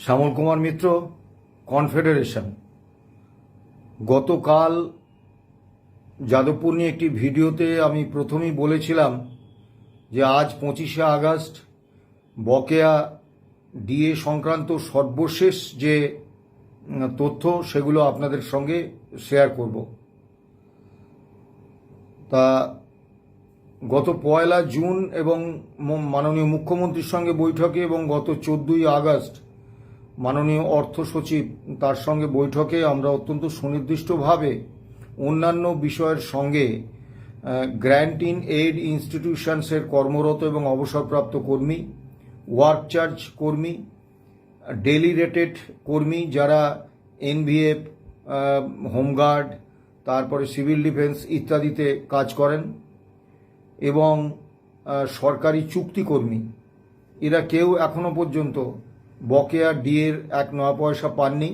শ্যামল কুমার মিত্র, confederation. গতকাল যাদবপুর নিয়ে একটি ভিডিওতে আমি প্রথমেই বলেছিলাম যে আজ 25শে আগস্ট বকেয়া ডিএ সংক্রান্ত সর্বশেষ যে তথ্য সেগুলো আপনাদের সঙ্গে শেয়ার করব। তা গত 1 জুন এবং মাননীয় মুখ্যমন্ত্রীর সঙ্গে বৈঠকে এবং গত 14ই আগস্ট মাননীয় অর্থ সচিব তার সঙ্গে বৈঠকে আমরা অত্যন্ত সুনির্দিষ্টভাবে অন্যান্য বিষয়ের সঙ্গে গ্র্যান্ট ইন এইড ইনস্টিটিউশনসের কর্মরত এবং অবসরপ্রাপ্ত কর্মী, ওয়ার্ক চার্জ কর্মী, ডেলি রেটেড কর্মী যারা এনভিএফ, হোমগার্ড, তারপরে সিভিল ডিফেন্স ইত্যাদিতে কাজ করেন এবং সরকারি চুক্তিকর্মী, এরা কেউ এখনো পর্যন্ত বকেয়া ডিএর 1 নয়া পয়সা পাননি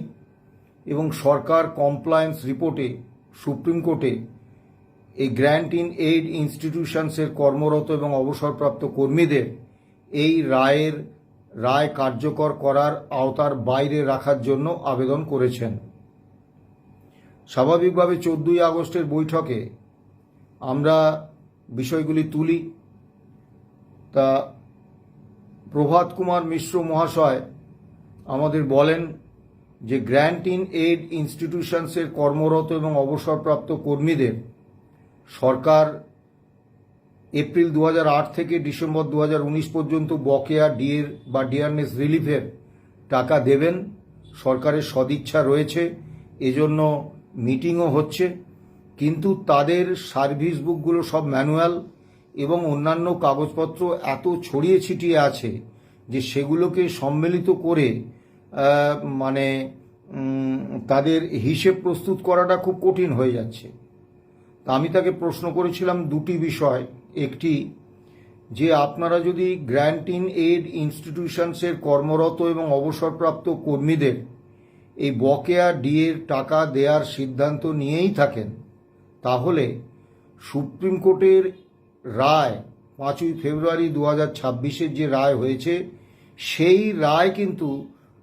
এবং সরকার কমপ্লায়েন্স রিপোর্টে সুপ্রিম কোর্টে এই গ্র্যান্ট ইন এইড ইনস্টিটিউশনসের কর্মরত এবং অবসরপ্রাপ্ত কর্মীদের এই রায় কার্যকর করার আওতার বাইরে রাখার জন্য আবেদন করেছেন। স্বাভাবিকভাবে 14ই আগস্টের বৈঠকে আমরা বিষয়গুলি তুলি। তা প্রভাত কুমার মিশ্র মহাশয় আমাদের বলেন যে গ্র্যান্ট ইন এইড ইনস্টিটিউশনসের কর্মরত এবং অবসরপ্রাপ্ত কর্মীদের সরকার এপ্রিল 2008 থেকে ডিসেম্বর 2019 পর্যন্ত বকেয়া ডিএর বা ডিয়ারনেস রিলিফের টাকা দেবেন। সরকারের সদিচ্ছা রয়েছে, এজন্য মিটিংও হচ্ছে, কিন্তু তাদের সার্ভিস বুকগুলো সব ম্যানুয়াল এবং অন্যান্য কাগজপত্র এত ছড়িয়ে ছিটিয়ে আছে যে সেগুলোকে সম্মিলিত করে তাদের হিসেব প্রস্তুত করাটা খুব কঠিন হয়ে যাচ্ছে। তা আমি তাকে প্রশ্ন করেছিলাম দুটি বিষয়। একটি, যে আপনারা যদি গ্র্যান্ট ইন এইড ইনস্টিটিউশনসের কর্মরত এবং অবসরপ্রাপ্ত কর্মীদের এই বকেয়া ডিএর টাকা দেওয়ার সিদ্ধান্ত নিয়েই থাকেন, তাহলে সুপ্রিম কোর্টের রায় 5ই ফেব্রুয়ারি 2026 যে রায় হয়েছে, সেই রায় কিন্তু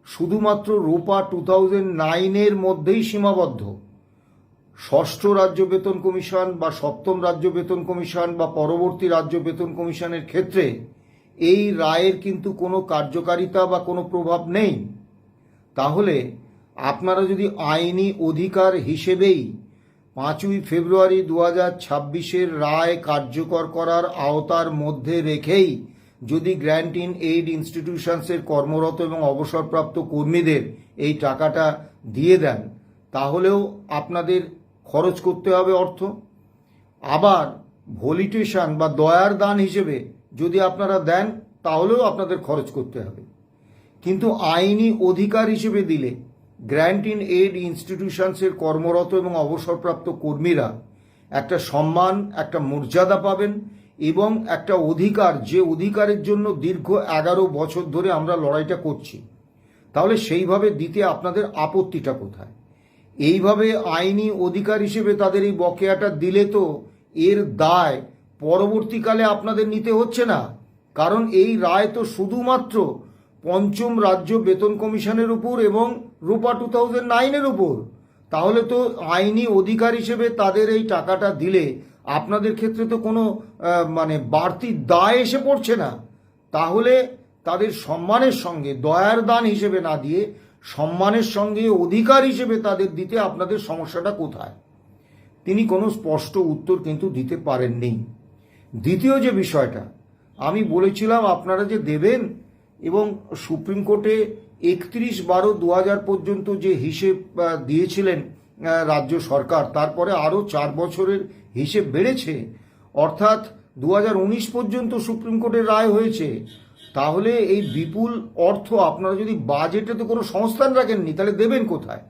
শুধুমাত্র রূপা 2009 মধ্যেই সীমাবদ্ধ। ষষ্ঠ রাজ্য বেতন কমিশন বা সপ্তম রাজ্য বেতন কমিশন বা পরবর্তী রাজ্য বেতন কমিশনের ক্ষেত্রে এই রায়ের কিন্তু কোনো কার্যকারিতা বা কোনো প্রভাব নেই। তাহলে আপনারা যদি আইনি অধিকার হিসেবেই 5ই ফেব্রুয়ারি 2026 রায় কার্যকর করার আওতার মধ্যে রেখেই যদি গ্র্যান্ট ইন এইড ইনস্টিটিউশনসের কর্মরত এবং অবসরপ্রাপ্ত কর্মীদের এই টাকাটা দিয়ে দেন, তাহলেও আপনাদের খরচ করতে হবে অর্থ। আবার ভলিটেশন বা দয়ার দান হিসেবে যদি আপনারা দেন, তাহলেও আপনাদের খরচ করতে হবে। কিন্তু আইনি অধিকার হিসেবে দিলে গ্র্যান্ট ইন এইড ইনস্টিটিউশনসের কর্মরত এবং অবসরপ্রাপ্ত কর্মীরা একটা সম্মান, একটা মর্যাদা পাবেন এবং একটা অধিকার, যে অধিকারের জন্য দীর্ঘ 11 বছর ধরে আমরা লড়াইটা করছি। তাহলে সেইভাবে দিতে আপনাদের আপত্তিটা কোথায়? এইভাবে আইনি অধিকার হিসেবে তাদের এই বকেয়াটা দিলে তো এর দায় পরবর্তীকালে আপনাদের নিতে হচ্ছে না, কারণ এই রায় তো শুধুমাত্র পঞ্চম রাজ্য বেতন কমিশনের উপর এবং রূপা 2009 উপর। তাহলে তো আইনি অধিকার হিসেবে তাদের এই টাকাটা দিলে আপনাদের ক্ষেত্রে তো কোনো বাড়তি দায় এসে পড়ছে না। তাহলে তাদের সম্মানের সঙ্গে দয়ার দান হিসেবে না দিয়ে সম্মানের সঙ্গে অধিকার হিসেবে তাদের দিতে আপনাদের সমস্যাটা কোথায়? তিনি কোনো স্পষ্ট উত্তর কিন্তু দিতে পারেননি। দ্বিতীয় যে বিষয়টা আমি বলেছিলাম আপনারা যে দেবেন, এবং সুপ্রিম কোর্টে 31/12/2000 পর্যন্ত যে হিসেব দিয়েছিলেন রাজ্য সরকার, তারপরে আরও 4 বছরের হিসেব বেড়েছে, অর্থাৎ 2019 পর্যন্ত সুপ্রিম কোর্টের রায় হয়েছে। তাহলে এই বিপুল অর্থ আপনারা যদি বাজেটে তো কোনো সংস্থান রাখেননি, তাহলে দেবেন কোথায়?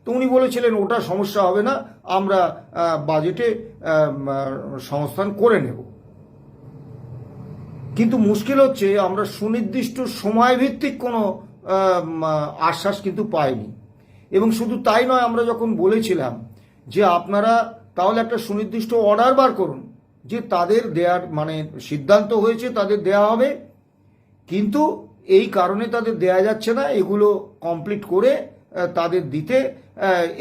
তো উনি বলেছিলেন ওটা সমস্যা হবে না, আমরা বাজেটে সংস্থান করে নেব। কিন্তু মুশকিল হচ্ছে আমরা সুনির্দিষ্ট সময়ভিত্তিক কোনো আশ্বাস কিন্তু পাইনি। এবং শুধু তাই নয়, আমরা যখন বলেছিলাম যে আপনারা তাহলে একটা সুনির্দিষ্ট অর্ডার বার করুন যে তাদের দেয়ার সিদ্ধান্ত হয়েছে তাদের দেয়া হবে, কিন্তু এই কারণে তাদের দেয়া যাচ্ছে না, এগুলো কমপ্লিট করে তাদের দিতে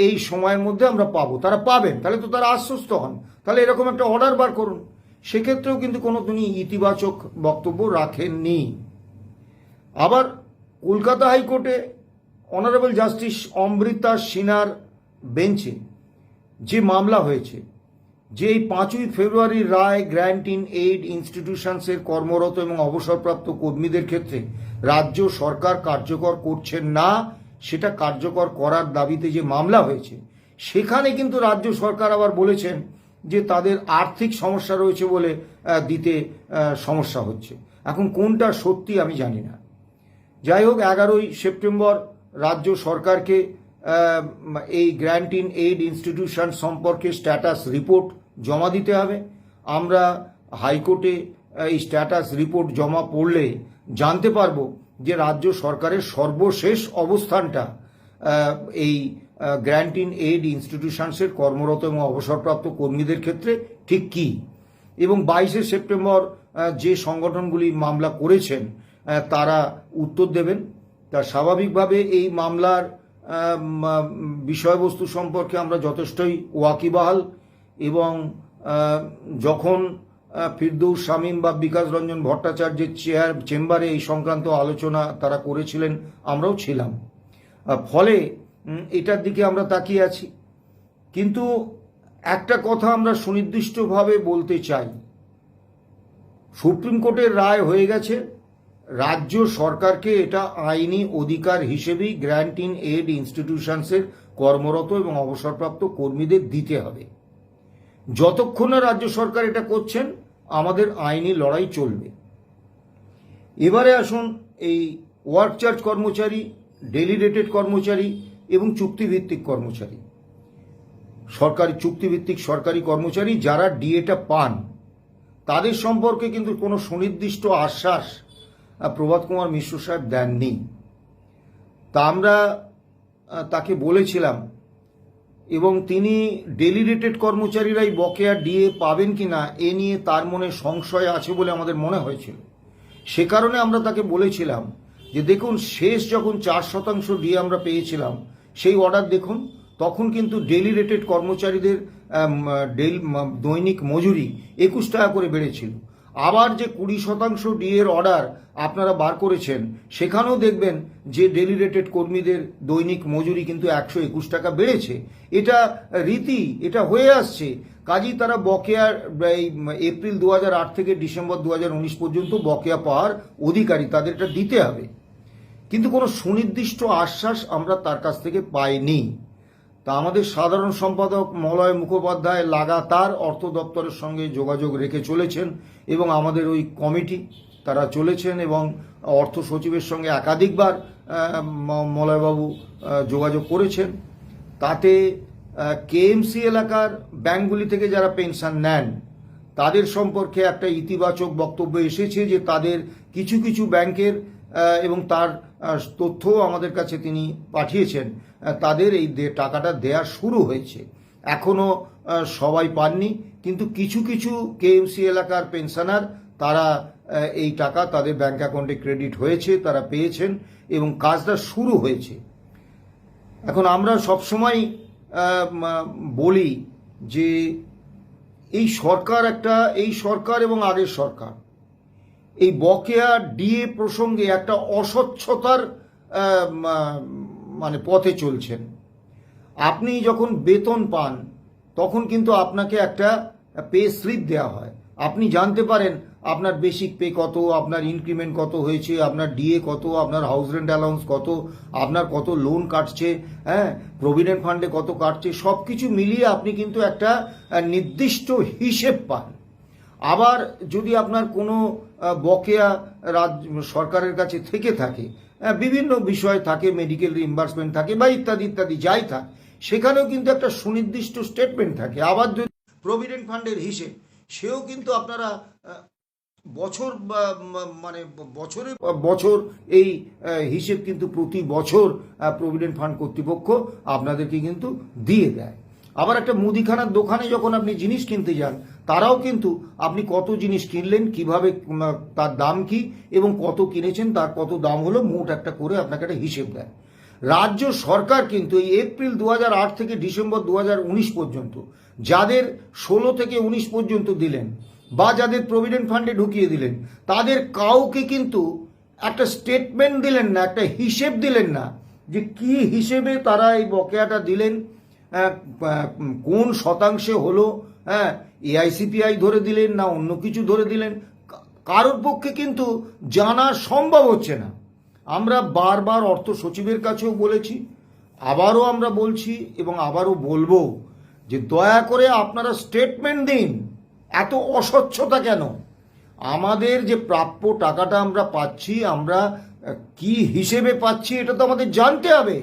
এই সময়ের মধ্যে আমরা পাবো। তারা পাবেন, তাহলে তো তারা আশ্বস্ত হন, তাহলে এরকম একটা অর্ডার বার করুন। সেক্ষেত্রেও কিন্তু কোনো তিনি ইতিবাচক বক্তব্য রাখেননি। আবার কলকাতা হাইকোর্টে অনারেবল জাস্টিস অমৃতা সিনহার বেঞ্চে যে মামলা হয়েছে, যে এই 5ই ফেব্রুয়ারির রায় গ্র্যান্ট ইন এইড ইনস্টিটিউশনসের কর্মরত এবং অবসরপ্রাপ্ত কর্মীদের ক্ষেত্রে রাজ্য সরকার কার্যকর করছেন না, সেটা কার্যকর করার দাবিতে যে মামলা হয়েছে, সেখানে কিন্তু রাজ্য সরকার আবার বলেছেন যে তাদের আর্থিক সমস্যা রয়েছে বলে দিতে সমস্যা হচ্ছে। এখন কোনটা সত্যি আমি জানি না। যাই হোক, 11ই সেপ্টেম্বর রাজ্য সরকারকে এই গ্র্যান্ট ইন এইড ইনস্টিটিউশন সম্পর্কে স্ট্যাটাস রিপোর্ট জমা দিতে হবে। আমরা হাইকোর্টে এই স্ট্যাটাস রিপোর্ট জমা পড়লে জানতে পারবো যে রাজ্য সরকারের সর্বশেষ অবস্থানটা এই গ্র্যান্ট ইন এইড ইনস্টিটিউশনসের কর্মরত এবং অবসরপ্রাপ্ত কর্মীদের ক্ষেত্রে ঠিক কি। এবং 22শে সেপ্টেম্বর যে সংগঠনগুলি মামলা করেছেন তারা উত্তর দেবেন। তা স্বাভাবিকভাবে এই মামলার বিষয়বস্তু সম্পর্কে আমরা যথেষ্টই ওয়াকিবহাল, এবং যখন ফিরদৌস শামীম বা বিকাশ রঞ্জন ভট্টাচার্যের চেম্বারে এই সংক্রান্ত আলোচনা তারা করেছিলেন, আমরাও ছিলাম। ফলে এটার দিকে আমরা তাকিয়ে আছি। কিন্তু একটা কথা আমরা সুনির্দিষ্টভাবে বলতে চাই, সুপ্রিম কোর্টের রায় হয়ে গেছে, রাজ্য সরকারকে এটা আইনি অধিকার হিসেবেই গ্র্যান্ট ইন এইড ইনস্টিটিউশনসের কর্মরত এবং অবসরপ্রাপ্ত কর্মীদের দিতে হবে। যতক্ষণ না রাজ্য সরকার এটা করছেন, আমাদের আইনি লড়াই চলবে। এবারে আসুন, এই ওয়ার্ক চার্জ কর্মচারী, ডেলি রেটেড কর্মচারী এবং চুক্তিভিত্তিক কর্মচারী, সরকারি চুক্তিভিত্তিক সরকারি কর্মচারী যারা ডিএটা পান, তাদের সম্পর্কে কিন্তু কোনো সুনির্দিষ্ট আশ্বাস প্রভাত কুমার মিশ্র সাহেব দেননি। তা আমরা তাকে বলেছিলাম, এবং তিনি ডেলি রেটেড কর্মচারীরাই বকেয়া ডিএ পাবেন কিনা এ নিয়ে তার মনে সংশয় আছে বলে আমাদের মনে হয়েছিল। সে কারণে আমরা তাকে বলেছিলাম যে দেখুন, শেষ যখন 4% ডিএ আমরা পেয়েছিলাম, সেই অর্ডার দেখুন, তখন কিন্তু ডেলি রেটেড কর্মচারীদের দৈনিক মজুরি 21 টাকা করে বেড়েছিল। আবার যে 20% ডিএর অর্ডার আপনারা বার করেছেন, সেখানেও দেখবেন যে ডেলি রেটেড কর্মীদের দৈনিক মজুরি কিন্তু 121 টাকা বেড়েছে। এটা রীতি, এটা হয়ে আসছে। কাজেই তারা বকেয়া এই এপ্রিল 2008 থেকে ডিসেম্বর 2019 পর্যন্ত বকেয়া পাওয়ার অধিকারী, তাদের এটা দিতে হবে। কিন্তু কোনো সুনির্দিষ্ট আশ্বাস আমরা তার কাছ থেকে পাইনি। তা আমাদের সাধারণ সম্পাদক মলয় মুখোপাধ্যায় লাগাতার অর্থ দপ্তরের সঙ্গে যোগাযোগ রেখে চলেছেন, এবং আমাদের ওই কমিটি তারা চলেছেন, এবং অর্থ সচিবের সঙ্গে একাধিকবার মলয়বাবু যোগাযোগ করেছেন। তাতে কেএমসি এলাকার ব্যাংকগুলি থেকে যারা পেনশন নেন, তাদের সম্পর্কে একটা ইতিবাচক বক্তব্য এসেছে যে তাদের কিছু কিছু ব্যাংকের, এবং তার তথ্য আমাদের কাছে তিনি পাঠিয়েছেন, তাদের এই টাকাটা দেয়া শুরু হয়েছে। এখনও সবাই পাননি, কিন্তু কিছু কিছু কেএমসি এলাকার পেনশনার তারা এই টাকা তাদের ব্যাংক অ্যাকাউন্টে ক্রেডিট হয়েছে, তারা পেয়েছেন, এবং কাজটা শুরু হয়েছে। এখন আমরা সবসময় বলি যে এই সরকার এবং আগের সরকার এই বকেয়া ডিএ প্রসঙ্গে একটা অস্বচ্ছতার পথে চলছেন। আপনি যখন বেতন পান, তখন কিন্তু আপনাকে একটা পে স্লিপ দেওয়া হয়, আপনি জানতে পারেন আপনার বেসিক পে কত, আপনার ইনক্রিমেন্ট কত হয়েছে, আপনার ডিএ কত, আপনার হাউস রেন্ট অ্যালাউন্স কত, আপনার কত লোন কাটছে, হ্যাঁ, প্রভিডেন্ট ফান্ডে কত কাটছে, সব কিছু মিলিয়ে আপনি কিন্তু একটা নির্দিষ্ট হিসেব পান। আবার যদি আপনার কোনো বকেয়া সরকারের কাছে থেকে থাকে, বিভিন্ন বিষয় থাকে, মেডিকেল রিইম্বার্সমেন্ট থাকে বা ইত্যাদি ইত্যাদি যাই থাক, সেখানেও কিন্তু একটা সুনির্দিষ্ট স্টেটমেন্ট থাকে। আবার যদি প্রভিডেন্ট ফান্ডের হিসেব, সেও কিন্তু আপনারা বছরে বছর এই হিসেব কিন্তু প্রতি বছর প্রভিডেন্ট ফান্ড কর্তৃপক্ষ আপনাদেরকে কিন্তু দিয়ে দেয়। আবার একটা মুদিখানার দোকানে যখন আপনি জিনিস কিনতে যান, তারাও কিন্তু আপনি কত জিনিস কিনলেন, কিভাবে তার দাম কি এবং কত কিনেছেন, তার কত দাম হলো, মোট একটা করে আপনাকে একটা হিসেব দেয়। রাজ্য সরকার কিন্তু এই এপ্রিল 2008 থেকে ডিসেম্বর 2019 পর্যন্ত যাদের 16 থেকে 19 পর্যন্ত দিলেন বা যাদের প্রভিডেন্ট ফান্ডে ঢুকিয়ে দিলেন, তাদের কাউকে কিন্তু একটা স্টেটমেন্ট দিলেন না, একটা হিসেব দিলেন না যে কি হিসেবে তারা এই বকেয়াটা দিলেন, কোন শতাংশে হলো, হ্যাঁ এআইসিপিআই ধরে দিলেন না অন্য কিছু ধরে দিলেন, কারোর পক্ষে কিন্তু জানা সম্ভব হচ্ছে না। আমরা বারবার অর্থ সচিবের কাছেও বলেছি, আবারও আমরা বলছি এবং আবারও বলবো যে দয়া করে আপনারা স্টেটমেন্ট দিন। এত অস্বচ্ছতা কেন? আমাদের যে প্রাপ্য টাকাটা আমরা পাচ্ছি, আমরা কি হিসেবে পাচ্ছি এটা তো আমাদের জানতে হবে,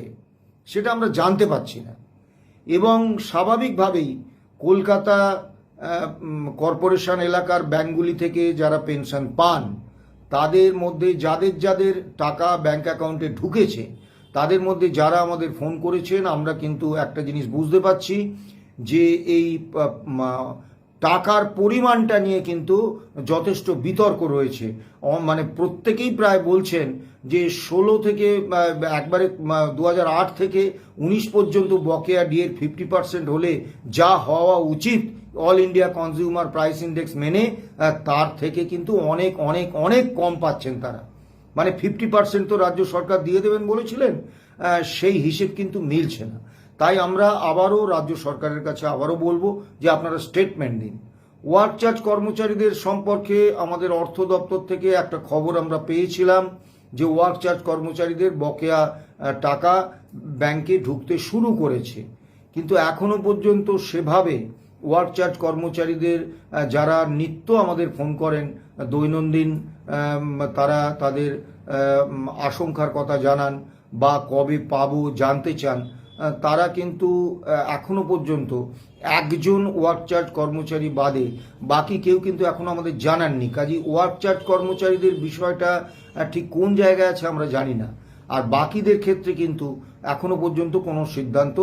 সেটা আমরা জানতে পারছি না। এবং স্বাভাবিকভাবেই কলকাতা কর্পোরেশন এলাকার ব্যাঙ্কগুলি থেকে যারা পেনশন পান, তাদের মধ্যে যাদের যাদের টাকা ব্যাংক অ্যাকাউন্টে ঢুকেছে, তাদের মধ্যে যারা আমাদের ফোন করেছেন, আমরা কিন্তু একটা জিনিস বুঝতে পারছি যে এই টাকার পরিমাণটা নিয়ে কিন্তু যথেষ্ট বিতর্ক রয়েছে। মানে প্রত্যেকেই প্রায় বলছেন যে 16 থেকে একবারে 2008 থেকে 19 পর্যন্ত বকেয়া ডিএর 50% হলে যা হওয়া উচিত all India consumer price index মেনে, তার থেকে কিন্তু অনেক অনেক অনেক কম পাচ্ছেন তারা। মানে 50% তো রাজ্য সরকার দিয়ে দেবেন বলেছিলেন, সেই হিসেব কিন্তু মিলছে না। তাই আমরা আবারও রাজ্য সরকারের কাছে আবারও বলবো যে আপনারা স্টেটমেন্ট দিন। ওয়ার্ক চার্জ কর্মচারীদের সম্পর্কে আমাদের অর্থ দপ্তর থেকে একটা খবর আমরা পেয়েছিলাম যে ওয়ার্ক চার্জ কর্মচারীদের বকেয়া টাকা ব্যাংকে ঢুকতে শুরু করেছে, কিন্তু এখনো পর্যন্ত সেভাবে ওয়ার্ক চার্জ কর্মচারীদের যারা নিত্য আমাদের ফোন করেন দৈনন্দিন, তারা তাদের আশঙ্কার কথা জানান বা কবে পাবো জানতে চান, তারা কিন্তু এখনো পর্যন্ত একজন ওয়ার্ক চার্জ কর্মচারী বাদে বাকি কেউ কিন্তু এখনো আমাদের জানাননি। কাজে ওয়ার্ক চার্জ কর্মচারীদের বিষয়টা ঠিক কোন জায়গায় আছে আমরা জানি না। আর বাকিদের ক্ষেত্রে কিন্তু এখনো পর্যন্ত কোনো সিদ্ধান্ত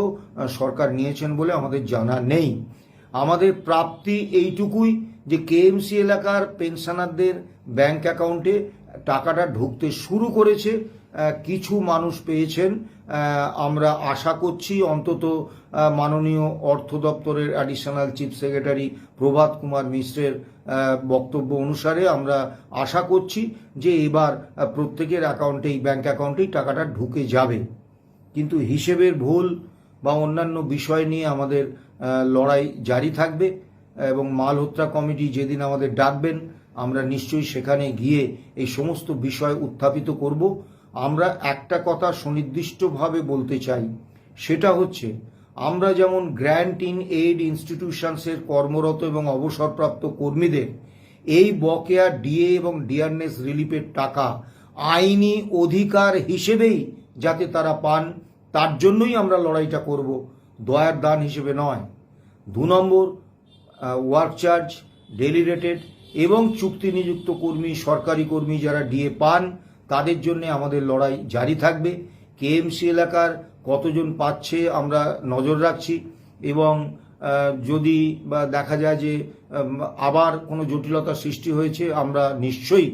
সরকার নিয়েছেন বলে আমাদের জানা নেই। আমাদের প্রাপ্তি এইটুকুই যে কেএমসি এলাকার পেনশনারদের ব্যাংক অ্যাকাউন্টে টাকাটা ঢুকতে শুরু করেছে, কিছু মানুষ পেয়েছেন। আমরা আশা করছি অন্তত মাননীয় অর্থ দপ্তরের additional chief secretary Prabhat Kumar মিশ্রের বক্তব্য অনুসারে আমরা আশা করছি যে এবার প্রত্যেকের অ্যাকাউন্টেই ব্যাংক অ্যাকাউন্টেই টাকাটা ঢুকে যাবে। কিন্তু হিসেবের ভুল বা অন্যান্য বিষয় নিয়ে আমাদের লড়াই জারি থাকবে এবং মালহোত্রা কমিটি যেদিন আমাদের ডাকবেন আমরা নিশ্চয়ই সেখানে গিয়ে এই সমস্ত বিষয় উত্থাপিত করব। আমরা একটা কথা সুনির্দিষ্টভাবে বলতে চাই, সেটা হচ্ছে আমরা যেমন গ্র্যান্ট ইন এইড ইনস্টিটিউশনসের কর্মরত এবং অবসরপ্রাপ্ত কর্মীদের এই বকেয়া ডিএ এবং ডিয়ারনেস রিলিফের টাকা আইনি অধিকার হিসেবেই যাতে তারা পান, তার জন্যই আমরা লড়াইটা করব, দয়ার দান হিসেবে নয়। 2 নম্বর, ওয়ার্ক চার্জ, ডেলি রেটেড এবং চুক্তি নিযুক্ত কর্মী, সরকারি কর্মী যারা ডিএ পান, তাদের জন্য আমাদের লড়াই জারি থাকবে। কেএমসি এলাকার কতজন পাচ্ছে আমরা নজর রাখছি এবং যদি দেখা যায় যে আবার কোনো জটিলতা সৃষ্টি হয়েছে, আমরা নিশ্চয়ই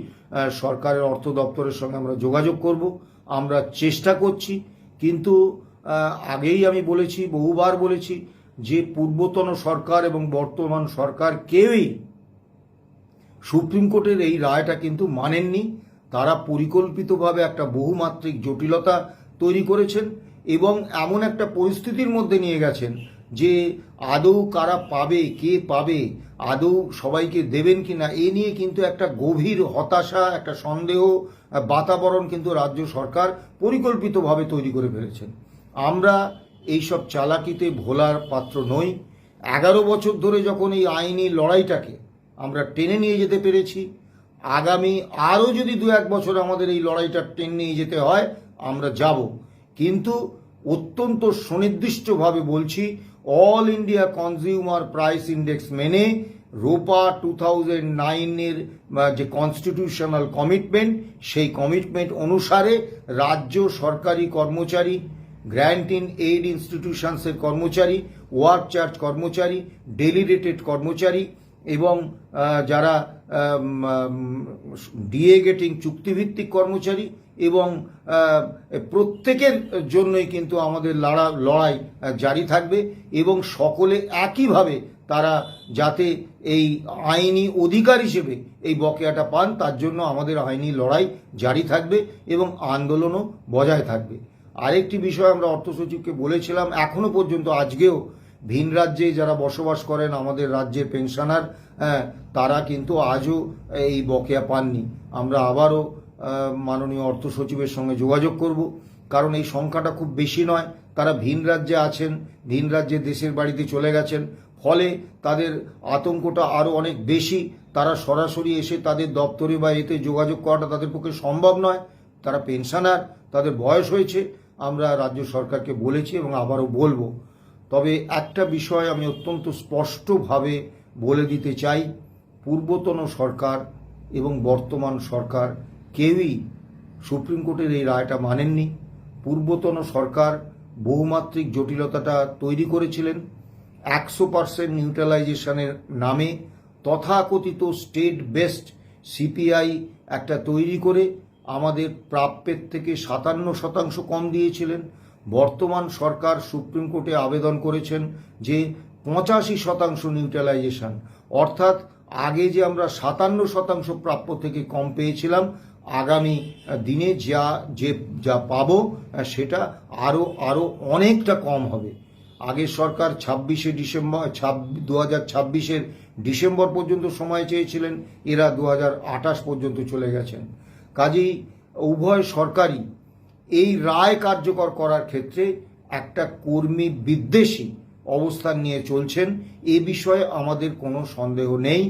সরকারের অর্থ দপ্তরের সঙ্গে আমরা যোগাযোগ করব। আমরা চেষ্টা করছি, কিন্তু আগেই আমি বলেছি, বহুবার বলেছি যে পূর্বতন সরকার এবং বর্তমান সরকার কেউই সুপ্রিম কোর্টের এই রায়টা কিন্তু মানেননি। তারা পরিকল্পিতভাবে একটা বহুমাত্রিক জটিলতা তৈরি করেছেন এবং এমন একটা পরিস্থিতির মধ্যে নিয়ে গেছেন যে আদৌ কারা পাবে, কে পাবে, আদৌ সবাইকে দেবেন কিনা, এ নিয়ে কিন্তু একটা গভীর হতাশা, একটা সন্দেহ বাতাবরণ কিন্তু রাজ্য সরকার পরিকল্পিতভাবে তৈরি করে ফেলেছেন। আমরা এইসব চালাকিতে ভোলার পাত্র নই। 11 বছর ধরে যখন এই আইনি লড়াইটাকে আমরা টেনে নিয়ে যেতে পেরেছি, আগামী আরও যদি 2-1 বছর আমাদের এই লড়াইটা টেনে নিয়ে যেতে হয় আমরা যাব, কিন্তু অত্যন্ত সুনির্দিষ্টভাবে বলছি all India consumer price index মেনে রোপা 2009-এর যে কনস্টিটিউশনাল কমিটমেন্ট, সেই কমিটমেন্ট অনুসারে রাজ্য সরকারি কর্মচারী, গ্র্যান্ট ইন এইড ইনস্টিটিউশনসের কর্মচারী, ওয়ার্ক চার্জ কর্মচারী, ডেলি রেটেড কর্মচারী এবং যারা ডিএ গেটিং চুক্তিভিত্তিক কর্মচারী এবং প্রত্যেকের জন্যই কিন্তু আমাদের লড়াই জারি থাকবে এবং সকলে একইভাবে তারা যাতে এই আইনি অধিকার হিসেবে এই বকেয়াটা পান তার জন্য আমাদের আইনি লড়াই জারি থাকবে এবং আন্দোলনও বজায় থাকবে। আরেকটি বিষয় আমরা অর্থ সচিবকে বলেছিলাম, এখনো পর্যন্ত আজকেও ভিন রাজ্যে যারা বসবাস করেন আমাদের রাজ্যের পেনশনার, তারা কিন্তু আজও এই বকেয়া পাননি। আমরা আবারও মাননীয় অর্থ সচিবের সঙ্গে যোগাযোগ করব, কারণ এই সংখ্যাটা খুব বেশি নয়। তারা ভিন রাজ্যে আছেন, ভিন রাজ্যে দেশের বাড়িতে চলে গেছেন, ফলে তাদের আতঙ্কটা আরও অনেক বেশি। তারা সরাসরি এসে তাদের দপ্তরে বা এতে যোগাযোগ করাটা তাদের পক্ষে সম্ভব নয়। তারা পেনশনার, তাদের বয়স হয়েছে। আমরা রাজ্য সরকারকে বলেছি এবং আবারও বলবো। তবে একটা বিষয় আমি অত্যন্ত স্পষ্টভাবে বলে দিতে চাই, পূর্বতন সরকার এবং বর্তমান সরকার কেউই সুপ্রিম কোর্টের এই রায়টা মানেননি। পূর্বতন সরকার বহুমাত্রিক জটিলতাটা তৈরি করেছিলেন 100% নিউট্রালাইজেশনের নামে, তথাকথিত স্টেট বেসড সিপিআই একটা তৈরি করে আমাদের প্রাপ্যের থেকে 57% কম দিয়েছিলেন। বর্তমান সরকার সুপ্রিম কোর্টে আবেদন করেছেন যে 85% নিউট্রালাইজেশন, অর্থাৎ আগে যে আমরা 57% প্রাপ্য থেকে কম পেয়েছিলাম, আগামী দিনে যা পাবো সেটা আরও অনেকটা কম হবে। আগের সরকার 2026 ডিসেম্বর পর্যন্ত সময় চেয়েছিলেন, এরা 2028 পর্যন্ত চলে গেছেন। কাজেই উভয় সরকারই এই রায় কার্যকর করার ক্ষেত্রে একটা কর্মী বিদ্বেষী অবস্থান নিয়ে চলছেন, এ বিষয়ে আমাদের কোনো সন্দেহ নেই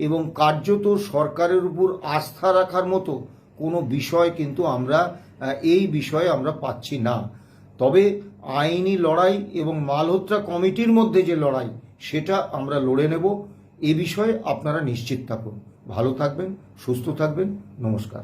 এবং কার্যত সরকারের উপর আস্থা রাখার মতো কোনো বিষয় কিন্তু এই বিষয়ে আমরা পাচ্ছি না। তবে আইনি লড়াই এবং মালহোত্রা কমিটির মধ্যে যে লড়াই সেটা আমরা লড়ে নেব, এ বিষয়ে আপনারা নিশ্চিত থাকুন। ভালো থাকবেন, সুস্থ থাকবেন, নমস্কার।